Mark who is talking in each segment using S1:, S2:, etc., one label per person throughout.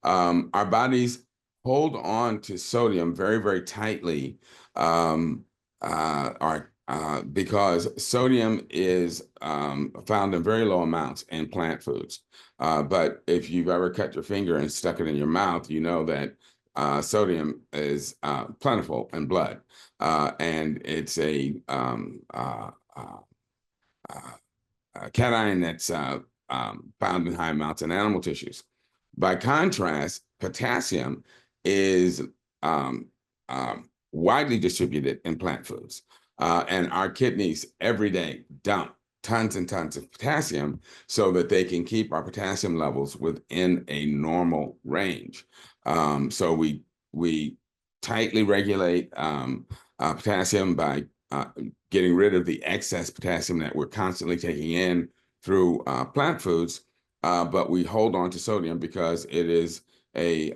S1: Our bodies hold on to sodium very, very tightly, because sodium is found in very low amounts in plant foods. But if you've ever cut your finger and stuck it in your mouth, you know that sodium is plentiful in blood, and it's a cation that's found in high amounts in animal tissues. By contrast, potassium is widely distributed in plant foods. And our kidneys every day dump tons and tons of potassium so that they can keep our potassium levels within a normal range. So we tightly regulate potassium by getting rid of the excess potassium that we're constantly taking in through plant foods, but we hold on to sodium because it is a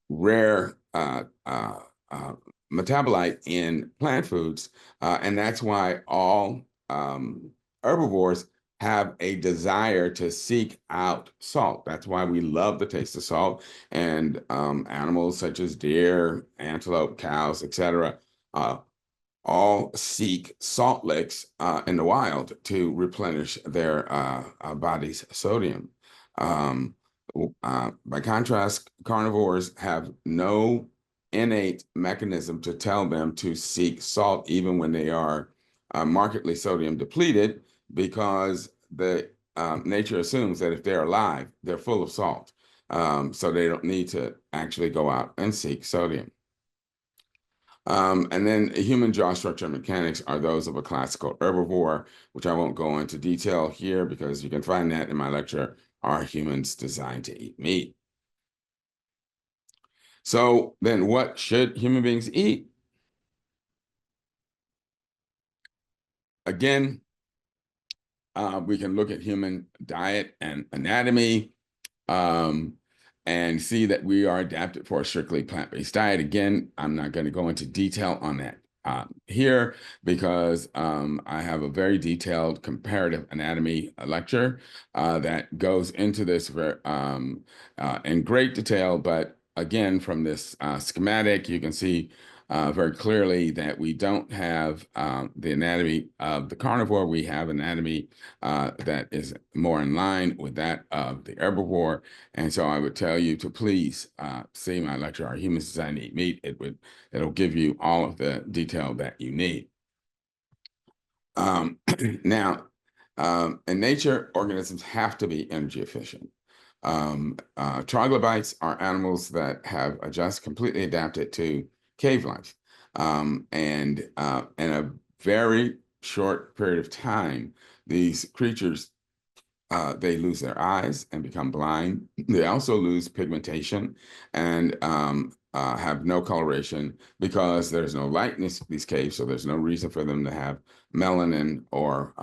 S1: rare metabolite in plant foods, and that's why all herbivores have a desire to seek out salt. That's why we love the taste of salt, and animals such as deer, antelope, cows, etc., all seek salt licks in the wild to replenish their body's sodium. By contrast, carnivores have no innate mechanism to tell them to seek salt even when they are markedly sodium depleted, because the nature assumes that if they're alive, they're full of salt. So they don't need to actually go out and seek sodium. And then human jaw structure mechanics are those of a classical herbivore, which I won't go into detail here because you can find that in my lecture, Are Humans Designed to Eat Meat? So then what should human beings eat? Again, we can look at human diet and anatomy and see that we are adapted for a strictly plant-based diet. Again, I'm not going to go into detail on that here because I have a very detailed comparative anatomy lecture that goes into this in great detail. But again, from this schematic, you can see very clearly that we don't have the anatomy of the carnivore. We have anatomy that is more in line with that of the herbivore. And so I would tell you to please see my lecture, Are Humans Designed to Eat Meat? It'll give you all of the detail that you need. Now, in nature, organisms have to be energy efficient. Troglobites are animals that have completely adapted to cave life. And in a very short period of time, these creatures, they lose their eyes and become blind. They also lose pigmentation and have no coloration because there's no light in these caves, so there's no reason for them to have melanin or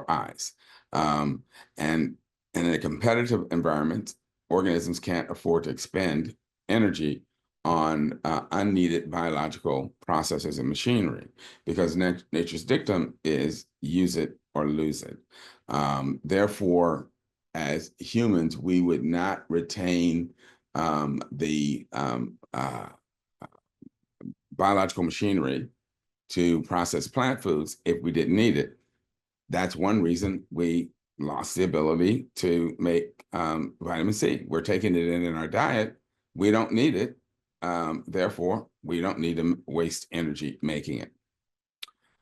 S1: eyes. And in a competitive environment, organisms can't afford to expend energy on unneeded biological processes and machinery because nature's dictum is use it or lose it. Therefore, as humans, we would not retain the biological machinery to process plant foods if we didn't need it. That's one reason we lost the ability to make vitamin C. We're taking it in our diet. We don't need it. Therefore, we don't need to waste energy making it.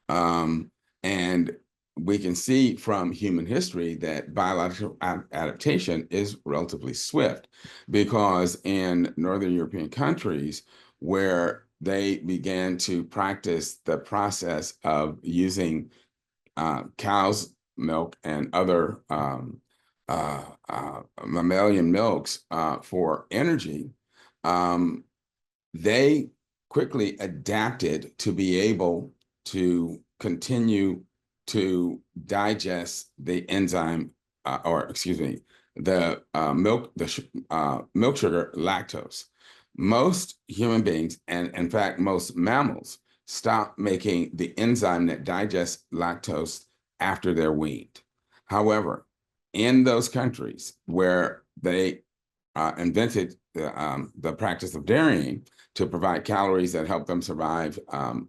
S1: And we can see from human history that biological adaptation is relatively swift because in Northern European countries where they began to practice the process of using cow's milk and other mammalian milks for energy, they quickly adapted to be able to continue to digest the enzyme, the milk sugar lactose. Most human beings, and in fact, most mammals, stop making the enzyme that digests lactose after they're weaned. However, in those countries where they invented the practice of dairying to provide calories that help them survive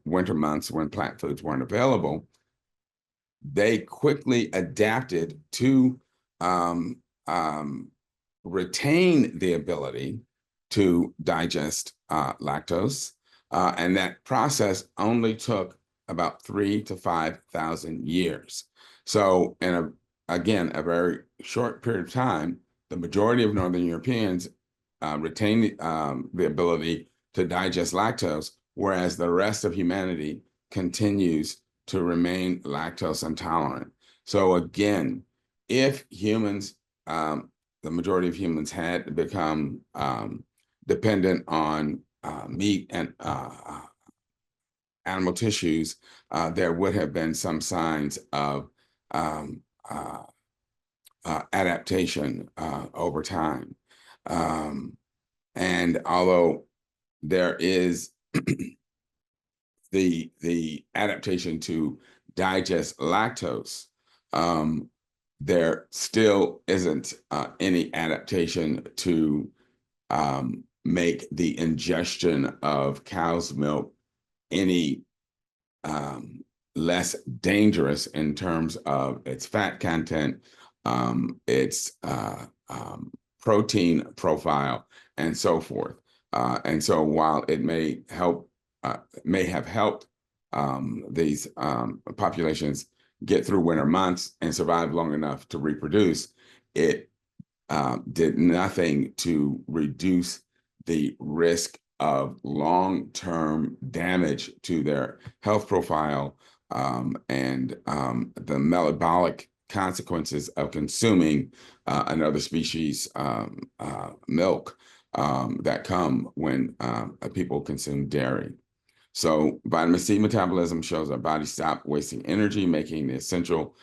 S1: winter months when plant foods weren't available, they quickly adapted to retain the ability to digest lactose. And that process only took about 3,000 to 5,000 years. So in again, a very short period of time, the majority of Northern Europeans retain the ability to digest lactose, whereas the rest of humanity continues to remain lactose intolerant. So again, if humans, the majority of humans had become dependent on meat and animal tissues, there would have been some signs of adaptation over time. And although there is the adaptation to digest lactose, there still isn't any adaptation to make the ingestion of cow's milk any less dangerous in terms of its fat content, its protein profile, and so forth. And so while it may have helped these populations get through winter months and survive long enough to reproduce, it did nothing to reduce the risk of long-term damage to their health profile and the metabolic consequences of consuming another species milk that come when people consume dairy. So vitamin C metabolism shows our body stop wasting energy, making the essential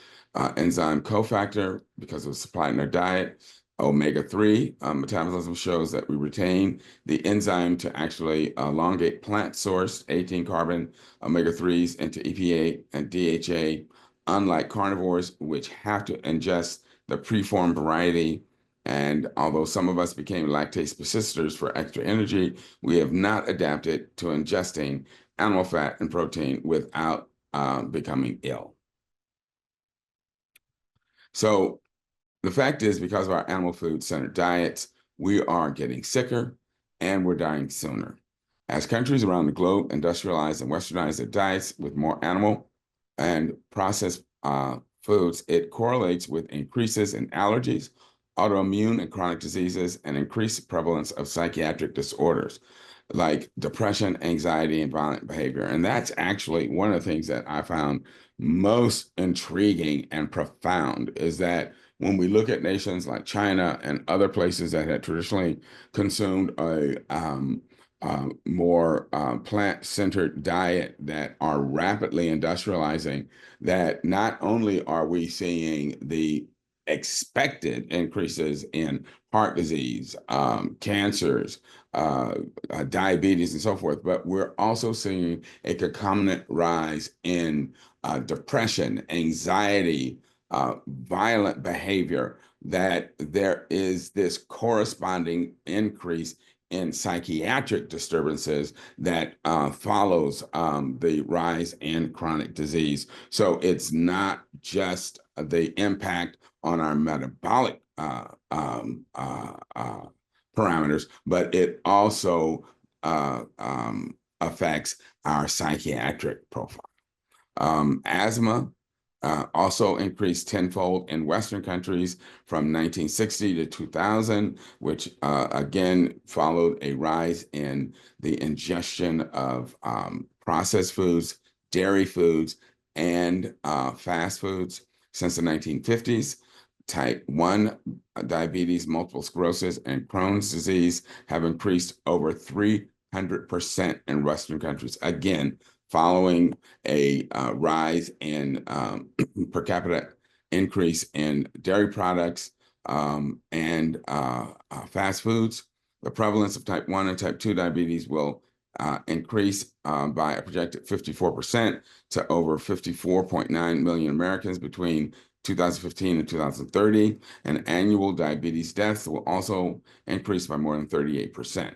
S1: enzyme cofactor because it was supplied in our diet. Omega-3 metabolism shows that we retain the enzyme to actually elongate plant-sourced 18-carbon omega-3s into EPA and DHA, unlike carnivores, which have to ingest the preformed variety. And although some of us became lactase persisters for extra energy, we have not adapted to ingesting animal fat and protein without becoming ill. So the fact is, because of our animal food-centered diets, we are getting sicker and we're dying sooner. As countries around the globe industrialize and westernize their diets with more animal and processed foods, it correlates with increases in allergies, autoimmune and chronic diseases, and increased prevalence of psychiatric disorders like depression, anxiety, and violent behavior. And that's actually one of the things that I found most intriguing and profound, is that when we look at nations like China and other places that had traditionally consumed a more plant-centered diet that are rapidly industrializing, that not only are we seeing the expected increases in heart disease, cancers, diabetes, and so forth, but we're also seeing a concomitant rise in depression, anxiety, violent behavior, that there is this corresponding increase in psychiatric disturbances that follows the rise in chronic disease. So it's not just the impact on our metabolic parameters, but it also affects our psychiatric profile. Asthma also increased tenfold in Western countries from 1960 to 2000, which again followed a rise in the ingestion of processed foods, dairy foods, and fast foods since the 1950s. Type 1 diabetes, multiple sclerosis, and Crohn's disease have increased over 300% in Western countries. Again, following a rise in per capita increase in dairy products and fast foods. The prevalence of type 1 and type 2 diabetes will increase by a projected 54% to over 54.9 million Americans between 2015 and 2030, and annual diabetes deaths will also increase by more than 38%.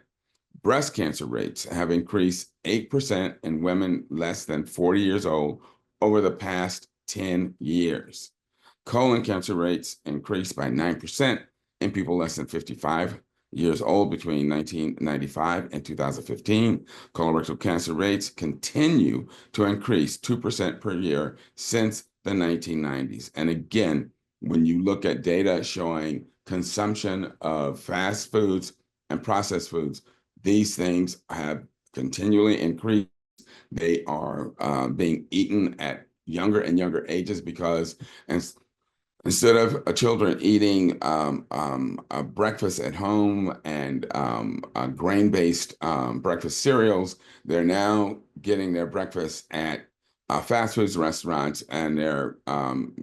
S1: Breast cancer rates have increased 8% in women less than 40 years old over the past 10 years. Colon cancer rates increased by 9% in people less than 55 years old between 1995 and 2015. Colorectal cancer rates continue to increase 2% per year since the 1990s. And again, when you look at data showing consumption of fast foods and processed foods, these things have continually increased. They are being eaten at younger and younger ages because instead of children eating a breakfast at home and grain-based breakfast cereals, they're now getting their breakfast at fast foods restaurants, and they're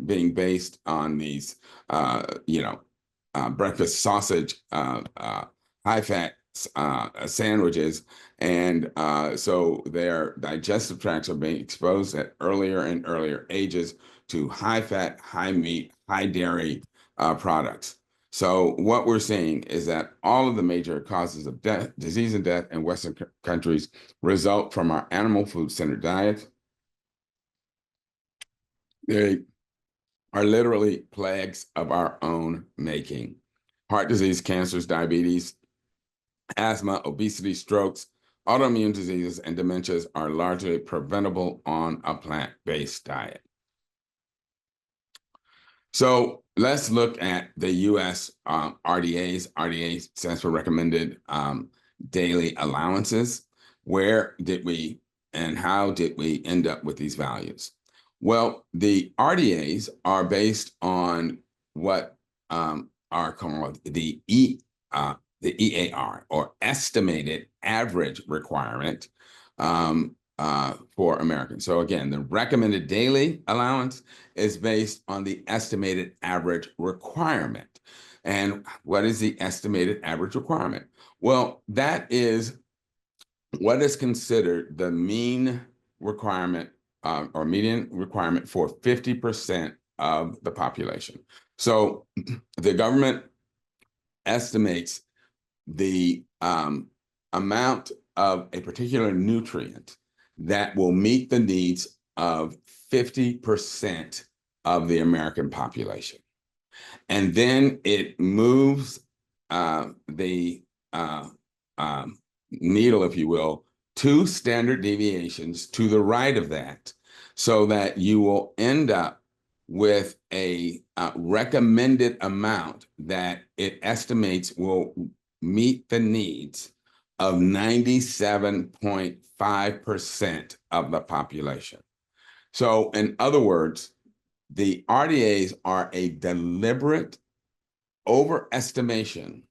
S1: being based on these, breakfast sausage, high-fat sandwiches, and so their digestive tracts are being exposed at earlier and earlier ages to high-fat, high-meat, high-dairy products. So what we're seeing is that all of the major causes of death, disease and death in Western countries result from our animal food-centered diet. They are literally plagues of our own making. Heart disease, cancers, diabetes, asthma, obesity, strokes, autoimmune diseases, and dementias are largely preventable on a plant-based diet. So let's look at the U.S. RDAs. RDA stands for recommended daily allowances. Where did we and how did we end up with these values? Well, the RDAs are based on what are called the EAR, or estimated average requirement for Americans. So again, the recommended daily allowance is based on the estimated average requirement. And what is the estimated average requirement? Well, that is what is considered the mean requirement or median requirement for 50% of the population. So the government estimates the amount of a particular nutrient that will meet the needs of 50% of the American population. And then it moves the needle, if you will, 2 standard deviations to the right of that, so that you will end up with a recommended amount that it estimates will meet the needs of 97.5% of the population. So in other words, the RDAs are a deliberate overestimation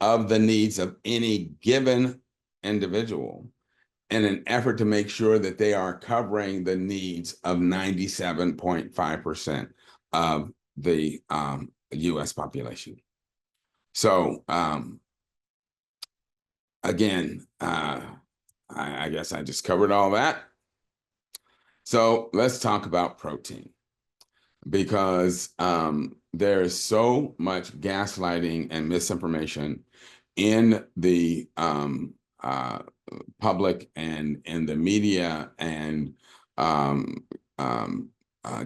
S1: of the needs of any given individual in an effort to make sure that they are covering the needs of 97.5% of the US population. So again, I guess I just covered all that. So let's talk about protein, because there is so much gaslighting and misinformation in the public and in the media, and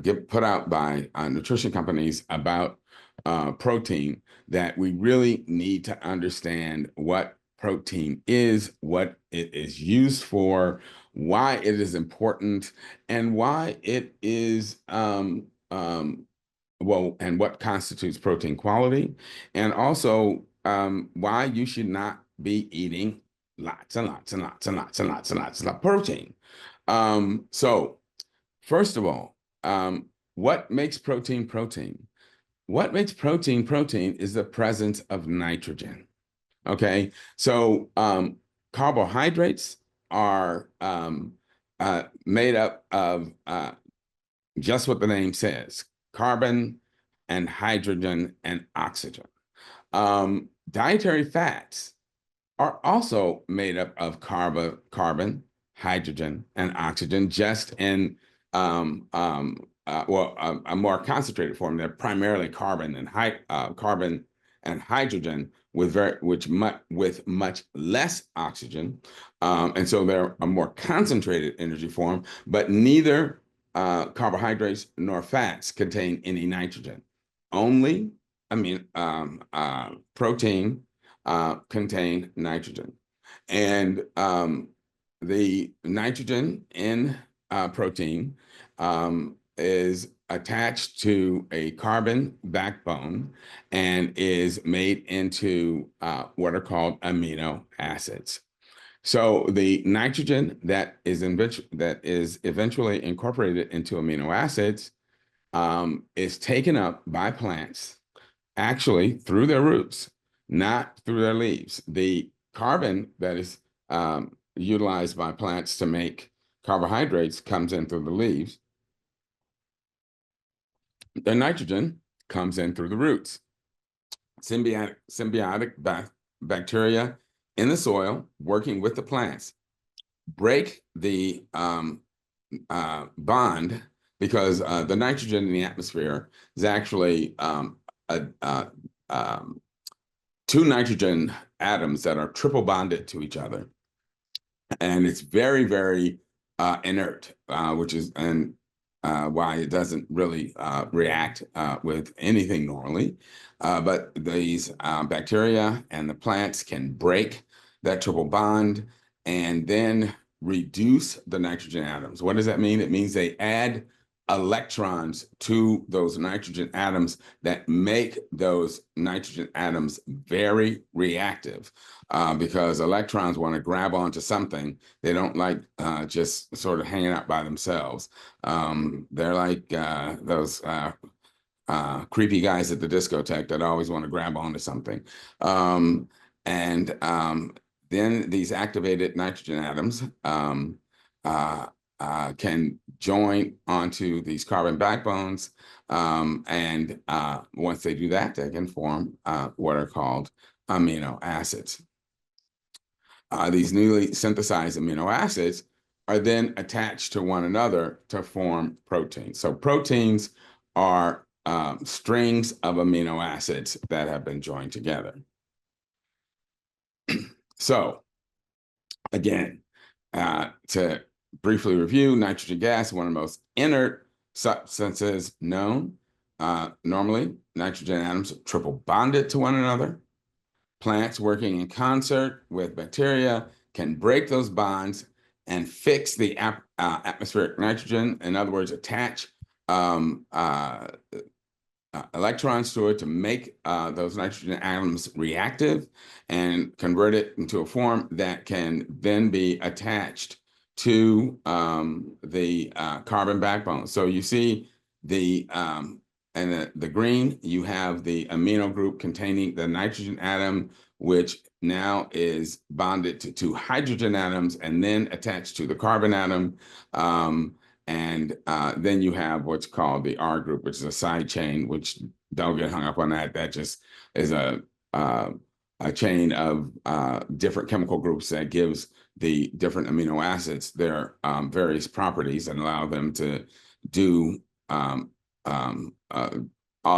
S1: get put out by nutrition companies about protein, that we really need to understand what protein is, what it is used for, why it is important, and why it is well, and what constitutes protein quality, and also why you should not be eating lots and lots and lots and lots and lots and lots of protein. So first of all, what makes protein protein? What makes protein protein is the presence of nitrogen. Okay, so carbohydrates are made up of just what the name says: carbon and hydrogen and oxygen. Dietary fats are also made up of carbon, hydrogen, and oxygen, just in a more concentrated form. They're primarily carbon and hydrogen with with much less oxygen, and so they're a more concentrated energy form. But neither carbohydrates nor fats contain any nitrogen. Only, protein contain nitrogen, and the nitrogen in protein is attached to a carbon backbone and is made into what are called amino acids. So the nitrogen that is eventually incorporated into amino acids is taken up by plants, actually through their roots, not through their leaves. The carbon that is utilized by plants to make carbohydrates comes in through the leaves. The nitrogen comes in through the roots. Symbiotic bacteria in the soil working with the plants break the bond, because the nitrogen in the atmosphere is actually two nitrogen atoms that are triple bonded to each other. And it's very, very inert, which is why it doesn't really react with anything normally. But these bacteria and the plants can break that triple bond and then reduce the nitrogen atoms. What does that mean? It means they add electrons to those nitrogen atoms that make those nitrogen atoms very reactive, because electrons want to grab onto something. They don't like just sort of hanging out by themselves. They're like those creepy guys at the discotheque that always want to grab onto something. Then these activated nitrogen atoms can join onto these carbon backbones. And once they do that, they can form what are called amino acids. These newly synthesized amino acids are then attached to one another to form proteins. So proteins are strings of amino acids that have been joined together. So again, to briefly review, nitrogen gas is one of the most inert substances known. Normally, nitrogen atoms are triple bonded to one another. Plants working in concert with bacteria can break those bonds and fix the atmospheric nitrogen. In other words, attach electrons to it to make those nitrogen atoms reactive and convert it into a form that can then be attached to the carbon backbone. So you see the green, you have the amino group containing the nitrogen atom, which now is bonded to two hydrogen atoms and then attached to the carbon atom. Then you have what's called the R group, which is a side chain, which don't get hung up on that. That just is a chain of different chemical groups that gives the different amino acids their various properties and allow them to do all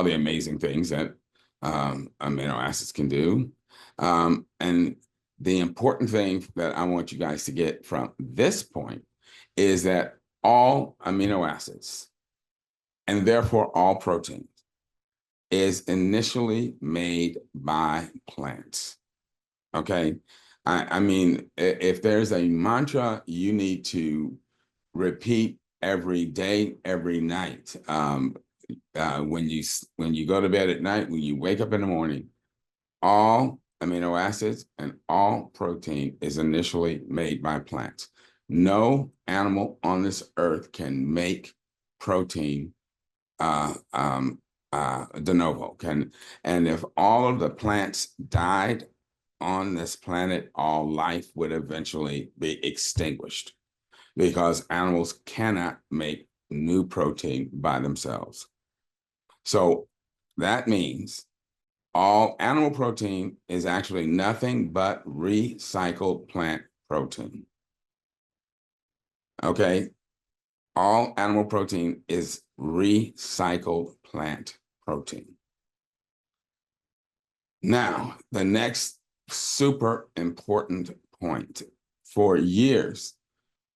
S1: the amazing things that amino acids can do. And the important thing that I want you guys to get from this point is that all amino acids, and therefore all proteins, is initially made by plants. Okay? I mean, if there's a mantra you need to repeat every day, every night, when you go to bed at night, when you wake up in the morning, all amino acids and all protein is initially made by plants. No animal on this earth can make protein de novo. And if all of the plants died on this planet, all life would eventually be extinguished, because animals cannot make new protein by themselves. So that means all animal protein is actually nothing but recycled plant protein. Okay, all animal protein is recycled plant protein. Now, the next super important point. For years,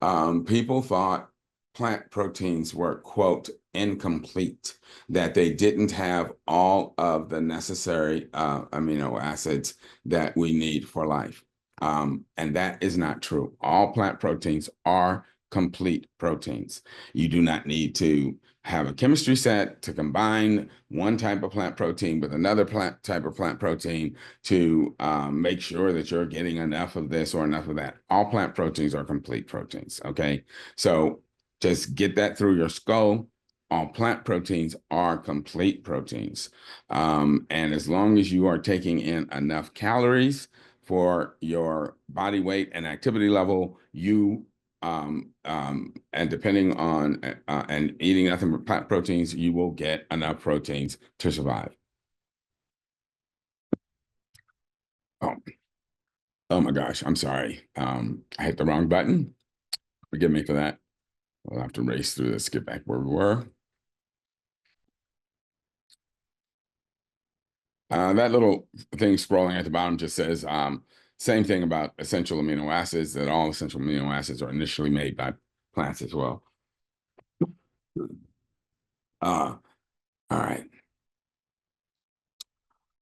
S1: people thought plant proteins were, quote, incomplete, that they didn't have all of the necessary amino acids that we need for life. And that is not true. All plant proteins are complete proteins. You do not need to have a chemistry set to combine one type of plant protein with another type of plant protein to make sure that you're getting enough of this or enough of that. All plant proteins are complete proteins, okay? So just get that through your skull. All plant proteins are complete proteins. And as long as you are taking in enough calories for your body weight and activity level, you and depending on and eating nothing but plant proteins, you will get enough proteins to survive. Oh my gosh, I'm sorry. I hit the wrong button. Forgive me for that. We'll have to race through this, get back where we were. That little thing scrolling at the bottom just says, same thing about essential amino acids, that all essential amino acids are initially made by plants as well. All right.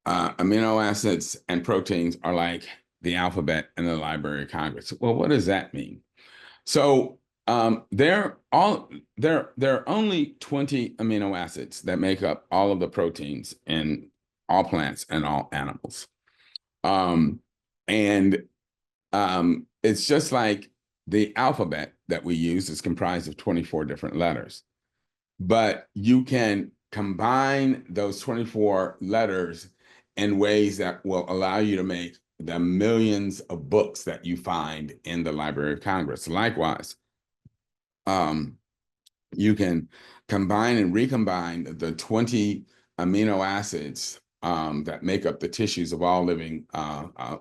S1: Amino acids and proteins are like the alphabet in the Library of Congress. Well, what does that mean? So there are only 20 amino acids that make up all of the proteins in all plants and all animals. It's just like the alphabet that we use is comprised of 24 different letters. But you can combine those 24 letters in ways that will allow you to make the millions of books that you find in the Library of Congress. Likewise, you can combine and recombine the 20 amino acids that make up the tissues of all living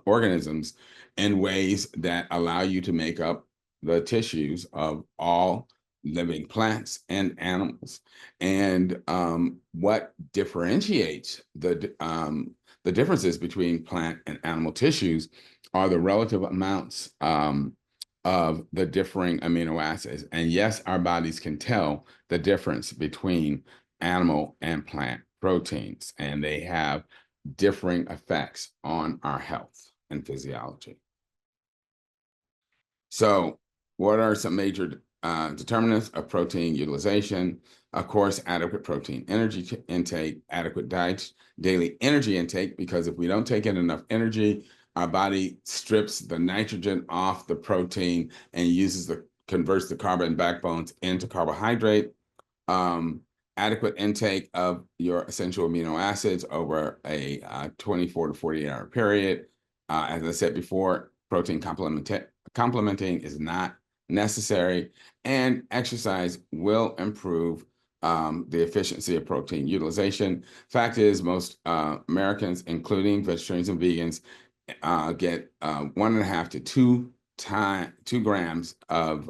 S1: organisms in ways that allow you to make up the tissues of all living plants and animals. And what differentiates the differences between plant and animal tissues are the relative amounts of the differing amino acids. And yes, our bodies can tell the difference between animal and plant proteins, and they have differing effects on our health and physiology. So what are some major determinants of protein utilization? Of course, adequate protein energy intake, adequate daily energy intake, because if we don't take in enough energy, our body strips the nitrogen off the protein and converts the carbon backbones into carbohydrate. Adequate intake of your essential amino acids over a 24 to 48 hour period. As I said before, protein complementing is not necessary, and exercise will improve the efficiency of protein utilization. Fact is, most Americans, including vegetarians and vegans, get 1.5 to 2 grams of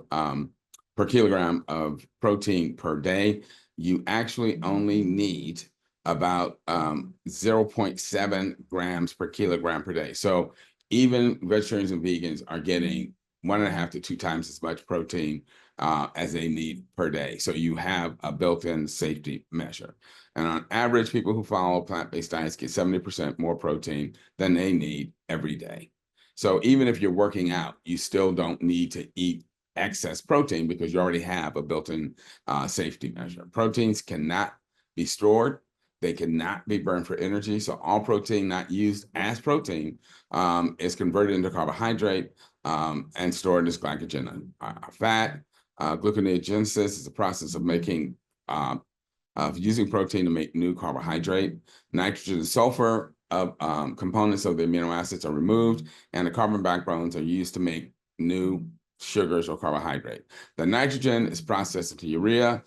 S1: per kilogram of protein per day. You actually only need about 0.7 grams per kilogram per day. So even vegetarians and vegans are getting 1.5 to 2 times as much protein as they need per day. So you have a built-in safety measure. And on average, people who follow plant-based diets get 70% more protein than they need every day. So even if you're working out, you still don't need to eat excess protein because you already have a built-in safety measure. Proteins cannot be stored. They cannot be burned for energy. So all protein not used as protein is converted into carbohydrate and stored as glycogen. Fat, gluconeogenesis is the process of making using protein to make new carbohydrate. Nitrogen and sulfur components of the amino acids are removed, and the carbon backbones are used to make new sugars or carbohydrate. The nitrogen is processed into urea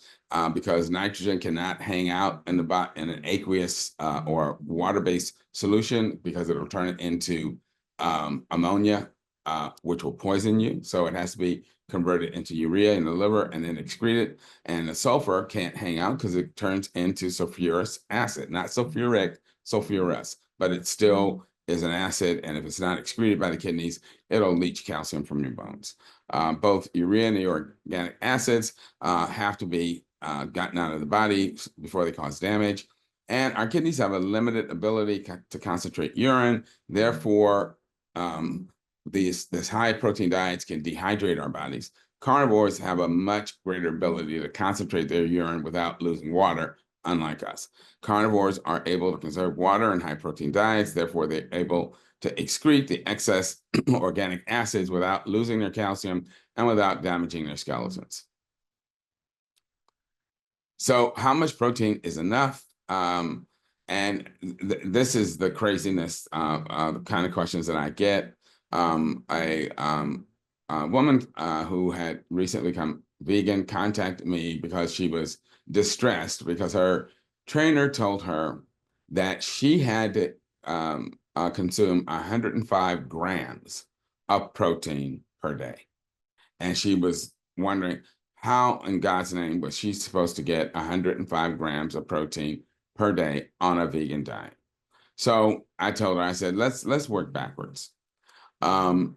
S1: because nitrogen cannot hang out in an aqueous or water-based solution because it will turn it into ammonia which will poison you. So it has to be converted into urea in the liver and then excreted. And the sulfur can't hang out because it turns into sulfurous acid, not sulfuric, sulfurous, but it still is an acid. And if it's not excreted by the kidneys, it'll leach calcium from your bones. Both urea and the organic acids have to be gotten out of the body before they cause damage. And our kidneys have a limited ability to concentrate urine. Therefore, this high protein diets can dehydrate our bodies. Carnivores have a much greater ability to concentrate their urine without losing water, unlike us. Carnivores are able to conserve water in high protein diets. Therefore, they're able to excrete the excess organic acids without losing their calcium and without damaging their skeletons. So how much protein is enough? And this is the craziness, the kind of questions that I get. A woman who had recently become vegan contacted me because she was distressed because her trainer told her that she had to consume 105 grams of protein per day. And she was wondering, how in God's name was she supposed to get 105 grams of protein per day on a vegan diet? So I told her, I said, let's work backwards. The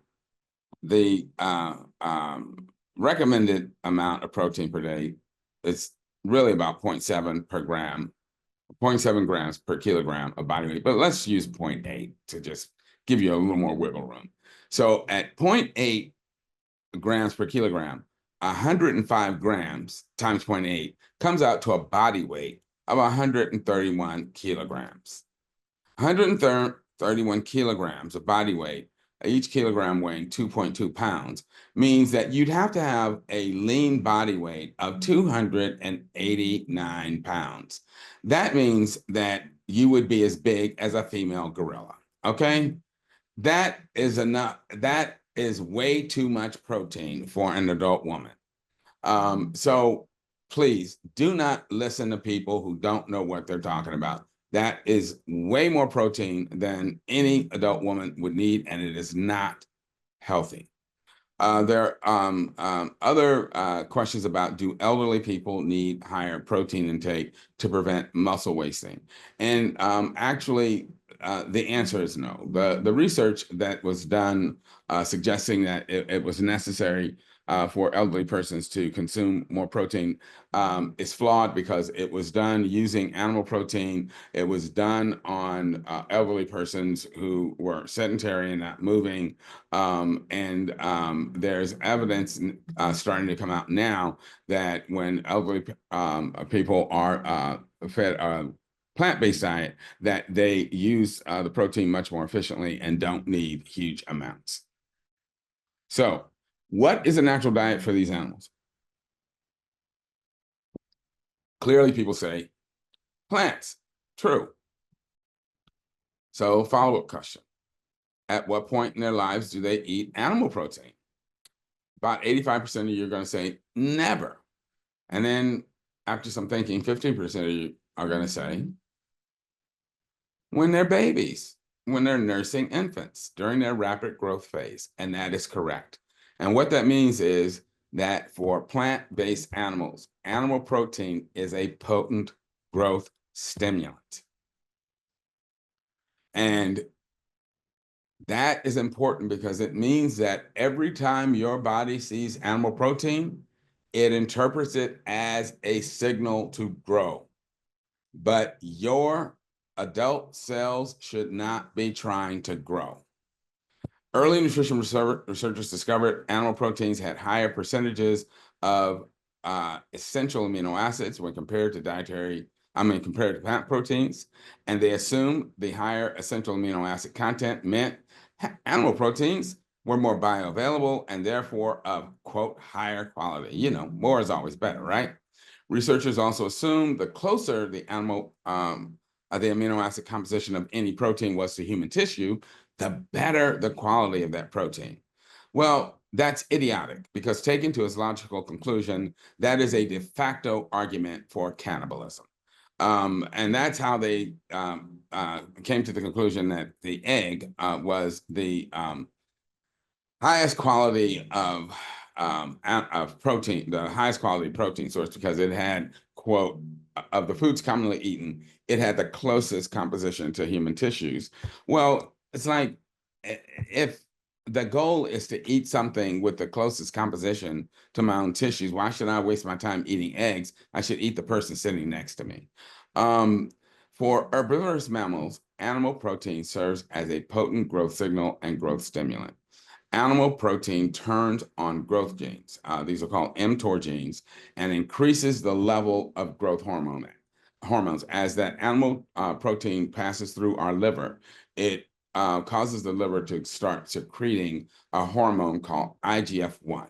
S1: recommended amount of protein per day is really about 0.7 per gram, 0.7 grams per kilogram of body weight, but let's use 0.8 to just give you a little more wiggle room. So at 0.8 grams per kilogram, 105 grams times 0.8 comes out to a body weight of 131 kilograms. 131 kilograms of body weight, each kilogram weighing 2.2 pounds, means that you'd have to have a lean body weight of 289 pounds. That means that you would be as big as a female gorilla, okay? That is enough. That is way too much protein for an adult woman. So please do not listen to people who don't know what they're talking about. That is way more protein than any adult woman would need, and it is not healthy. There are other questions about, do elderly people need higher protein intake to prevent muscle wasting? And actually, the answer is no. The research that was done suggesting that it was necessary for elderly persons to consume more protein is flawed because it was done using animal protein. It was done on elderly persons who were sedentary and not moving. There's evidence starting to come out now that when elderly people are fed plant-based diet, that they use the protein much more efficiently and don't need huge amounts. So what is a natural diet for these animals? Clearly, people say plants. True. So follow-up question. At what point in their lives do they eat animal protein? About 85% of you are going to say never. And then after some thinking, 15% of you are going to say when they're babies, when they're nursing infants during their rapid growth phase. And that is correct. And what that means is that for plant-based animals, animal protein is a potent growth stimulant. And that is important because it means that every time your body sees animal protein, it interprets it as a signal to grow. But your adult cells should not be trying to grow. Early nutrition researchers discovered animal proteins had higher percentages of essential amino acids when compared to compared to plant proteins, and they assumed the higher essential amino acid content meant animal proteins were more bioavailable and therefore of, quote, higher quality. You know, more is always better, right? Researchers also assumed the closer the animal, the amino acid composition of any protein was to human tissue, the better the quality of that protein. Well, that's idiotic because taken to its logical conclusion, that is a de facto argument for cannibalism. And that's how they came to the conclusion that the egg was the highest quality of protein, the highest quality protein source, because it had, quote, of the foods commonly eaten, it had the closest composition to human tissues. Well, it's like if the goal is to eat something with the closest composition to my own tissues, why should I waste my time eating eggs? I should eat the person sitting next to me. For herbivorous mammals, animal protein serves as a potent growth signal and growth stimulant. Animal protein turns on growth genes. These are called mTOR genes, and increases the level of growth hormones. As that animal protein passes through our liver, it causes the liver to start secreting a hormone called IGF-1.